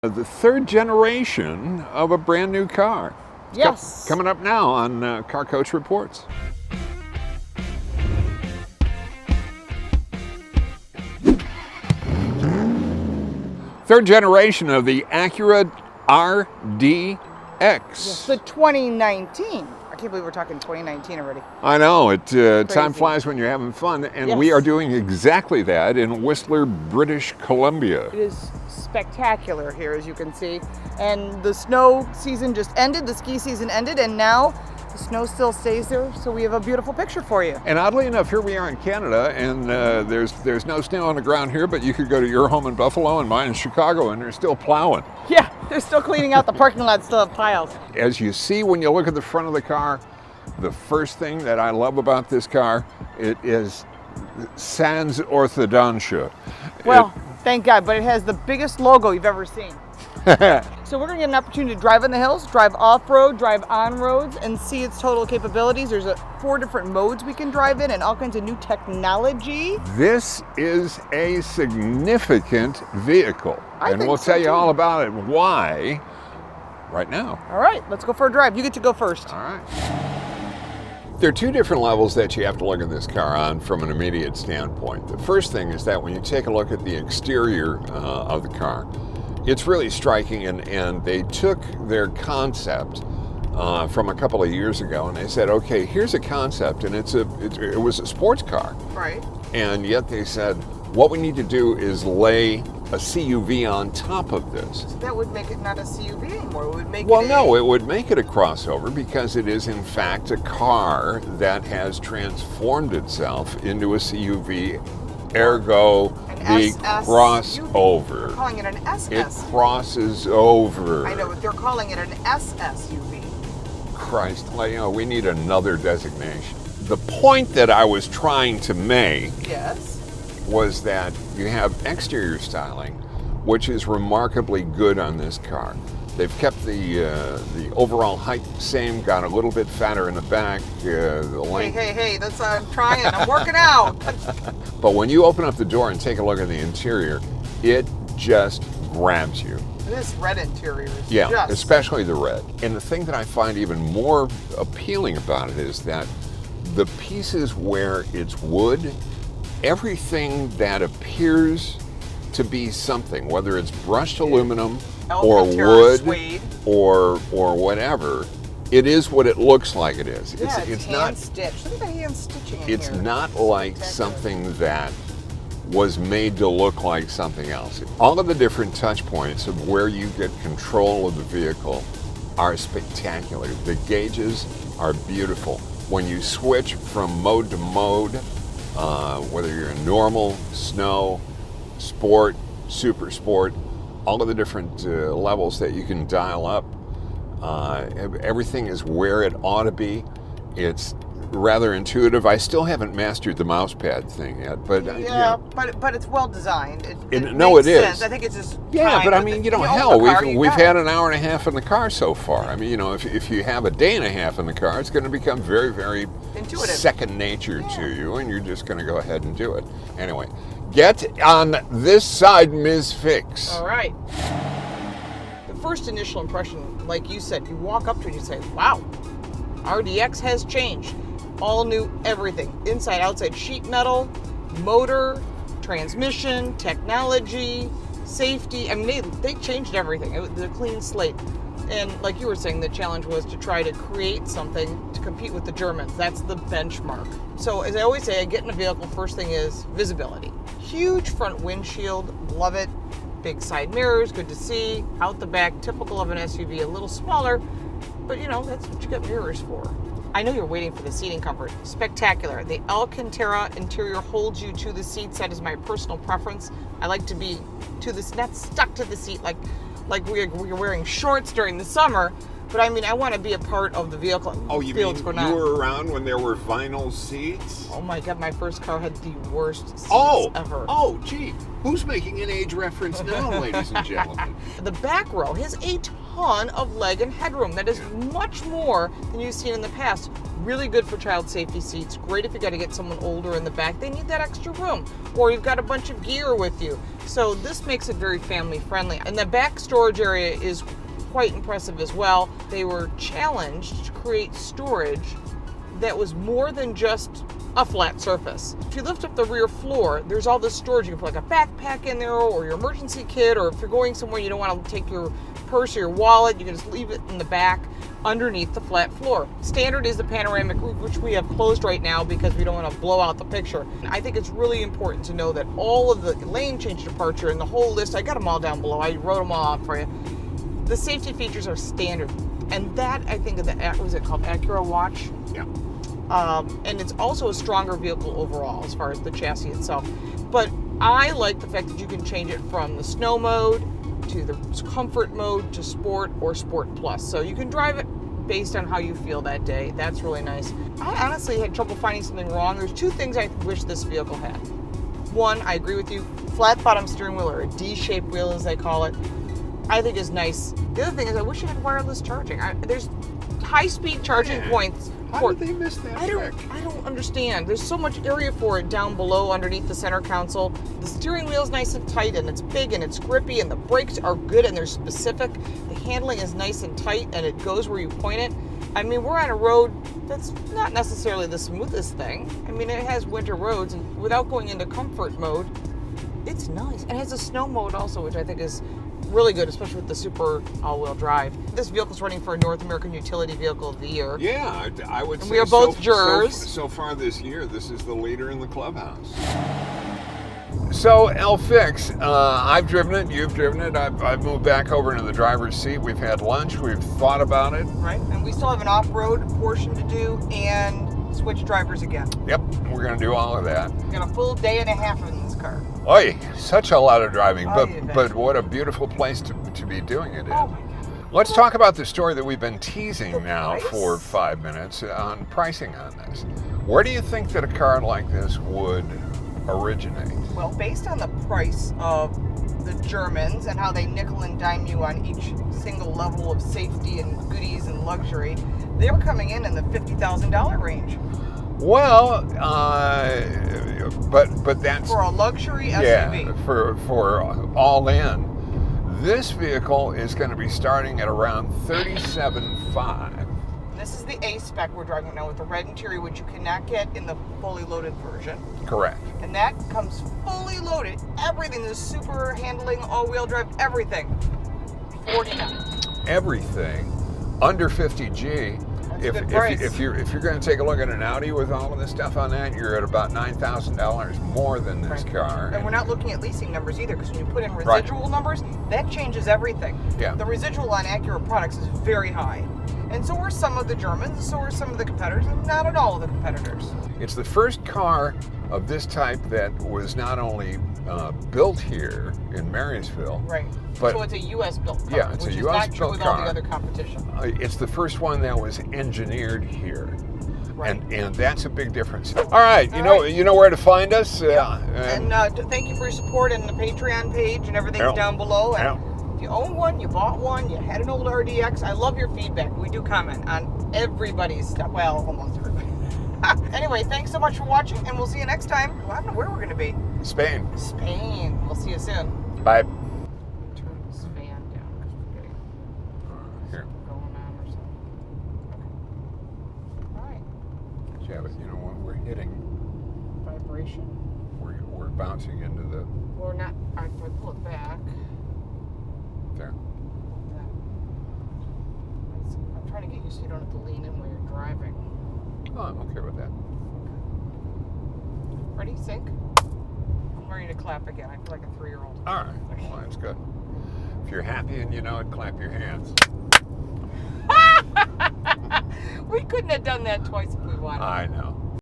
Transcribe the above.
The third generation of a brand new car. Yes. Coming up now on Car Coach Reports. Third generation of the Acura RDX. Yes, the 2019. I can't believe we're talking 2019 already. I know, time flies when you're having fun, and Yes. we are doing exactly that in Whistler, British Columbia. It is spectacular here, as you can see. And the snow season just ended, the ski season ended, and now the snow still stays there, so we have a beautiful picture for you. And oddly enough, here we are in Canada, and there's no snow on the ground here, but you could go to your home in Buffalo and mine in Chicago, and they're still plowing. Yeah, they're still cleaning out the parking lot, still have piles. As you see when you look at the front of the car, the first thing that I love about this car, it is sans orthodontia. Well, thank God, but it has the biggest logo you've ever seen. So we're gonna get an opportunity to drive on the hills, drive off-road, drive on roads, and see its total capabilities. There's 4 different modes we can drive in and all kinds of new technology. This is a significant vehicle. I And think we'll so, tell you too. all about it, why, right now. All right, let's go for a drive. You get to go first. All right. There are 2 different levels that you have to look at this car on from an immediate standpoint. The first thing is that when you take a look at the exterior of the car, it's really striking, and they took their concept from a couple of years ago, and they said, okay, here's a concept, and it was a sports car. Right. And yet they said, what we need to do is lay a CUV on top of this. So that would make it not a CUV anymore. It would make Well, it no, it would make it a crossover because it is in fact a car that has transformed itself into a CUV, ergo the SSUV. crossover. They're calling it an SSUV. It crosses over. I know, but they're calling it an SSUV. Christ, we need another designation. The point that I was trying to make Yes. was that you have exterior styling, which is remarkably good on this car. They've kept the overall height the same, got a little bit fatter in the back, the length. Hey, that's I'm trying. I'm working out. But when you open up the door and take a look at the interior, it just grabs you. This red interior is Yeah, just... especially the red. And the thing that I find even more appealing about it is that the pieces where it's wood, everything that appears to be something, whether it's brushed aluminum or Alcantara wood suede. or whatever, it is what it looks like it is. Yeah, It's hand not stitched. Look at the hand stitching in it's here. not like something that was made to look like something else. All of the different touch points of where you get control of the vehicle are spectacular. The gauges are beautiful. When you switch from mode to mode, whether you're in normal, snow, sport, super sport, all of the different levels that you can dial up, everything is where it ought to be. It's rather intuitive. I still haven't mastered the mouse pad thing yet, but Yeah, but it's well designed. It no, makes it is. sense. I think it's just yeah, time, but I but mean, you own hell, the car, we've got had it. an hour and a half in the car so far. I mean, if you have a day and a half in the car, it's going to become very, very Intuitive. second nature to you, and you're just going to go ahead and do it. Anyway, get on this side, Ms. Fix. All right. The first initial impression, like you said, you walk up to it and you say, wow, RDX has changed. All new everything. Inside, outside sheet metal, motor, transmission, technology, safety. I mean, they changed everything. It was a clean slate. And like you were saying, the challenge was to try to create something to compete with the Germans. That's the benchmark. So as I always say, I get in a vehicle, first thing is visibility. Huge front windshield, love it. Big side mirrors, good to see. Out the back, typical of an SUV, a little smaller, but that's what you get mirrors for. I know you're waiting for the seating comfort. Spectacular. The Alcantara interior holds you to the seats. That is my personal preference. I like to be not stuck to the seat like we're wearing shorts during the summer. But I mean, I want to be a part of the vehicle. Oh, you Feel mean what's going you on. were around when there were vinyl seats? Oh my God, my first car had the worst seats ever. Oh, gee. Who's making an age reference now, ladies and gentlemen? The back row has a ton of leg and headroom. That is much more than you've seen in the past. Really good for child safety seats. Great if you got to get someone older in the back. They need that extra room. Or you've got a bunch of gear with you. So this makes it very family friendly. And the back storage area is quite impressive as well. They were challenged to create storage that was more than just a flat surface. If you lift up the rear floor, there's all this storage. You can put like a backpack in there or your emergency kit, or if you're going somewhere you don't want to take your purse or your wallet, you can just leave it in the back underneath the flat floor. Standard is the panoramic roof, which we have closed right now because we don't want to blow out the picture. I think it's really important to know that all of the lane change departure and the whole list, I got them all down below. I wrote them all out for you. The safety features are standard. And that, I think, what was it called? Acura Watch? Yeah. And it's also a stronger vehicle overall as far as the chassis itself. But I like the fact that you can change it from the snow mode to the comfort mode to sport or sport plus. So you can drive it based on how you feel that day. That's really nice. I honestly had trouble finding something wrong. There's two things I wish this vehicle had. One, I agree with you, flat bottom steering wheel, or a D-shaped wheel as they call it, I think is nice. The other thing is I wish it had wireless charging. There's high-speed charging points. How did they miss that I don't understand. There's so much area for it down below underneath the center console. The steering wheel's nice and tight, and it's big and it's grippy, and the brakes are good and they're specific. The handling is nice and tight, and it goes where you point it. I mean, we're on a road that's not necessarily the smoothest thing. I mean, it has winter roads, and without going into comfort mode, it's nice. And it has a snow mode also, which I think is really good, especially with the super all-wheel drive. This vehicle's running for North American Utility Vehicle of the Year. Yeah, I would say we are both jurors. So far this year, this is the leader in the clubhouse. So, L-Fix, I've driven it, you've driven it, I've moved back over into the driver's seat, we've had lunch, we've thought about it. Right, and we still have an off-road portion to do and switch drivers again. Yep, we're going to do all of that. We've got a full day and a half in this car. Oy, such a lot of driving, you but what a beautiful place to be doing it in. Oh my God. Let's talk about the story that we've been teasing now price? for 5 minutes on pricing on this. Where do you think that a car like this would originate? Well, based on the price of the Germans and how they nickel and dime you on each single level of safety and goodies and luxury, they were coming in the $50,000 range. Well, but that's for a luxury SUV. Yeah, for all in. This vehicle is going to be starting at around $37,500. This is the A-Spec we're driving now with the red interior, which you cannot get in the fully loaded version. Correct. And that comes fully loaded. Everything, the super handling, all-wheel drive, everything. $49,000. Everything under 50G. If you're going to take a look at an Audi with all of this stuff on that, you're at about $9,000 more than this car. And we're not looking at leasing numbers either, because when you put in residual numbers, that changes everything. Yeah. The residual on Acura products is very high. And so are some of the Germans, so are some of the competitors, and not at all of the competitors. It's the first car of this type that was not only built here in Marysville. Right. But so it's a U.S. built car, yeah, it's which a is US not true built with car. all the other competition. It's the first one that was engineered here. Right. And that's a big difference. All right, you know where to find us. And thank you for your support and the Patreon page and everything's down below. And if you own one, you bought one, you had an old RDX, I love your feedback. We do comment on everybody's stuff. Well, almost everybody. Anyway, thanks so much for watching, and we'll see you next time. Well, I don't know where we're going to be. Spain. We'll see you soon. Bye. Turn this fan down because we're getting Here. going on or something. Okay. All right. Yeah, but you know when we're hitting, Vibration. we're bouncing into the. Or not. All right, if I pull it back. There. I'm trying to get used so you don't have to lean in while you're driving. Oh, I'm okay with that. Ready? Sync? I'm ready to clap again. I feel like a 3-year-old. All right. Well, that's good. If you're happy and you know it, clap your hands. We couldn't have done that twice if we wanted. I know.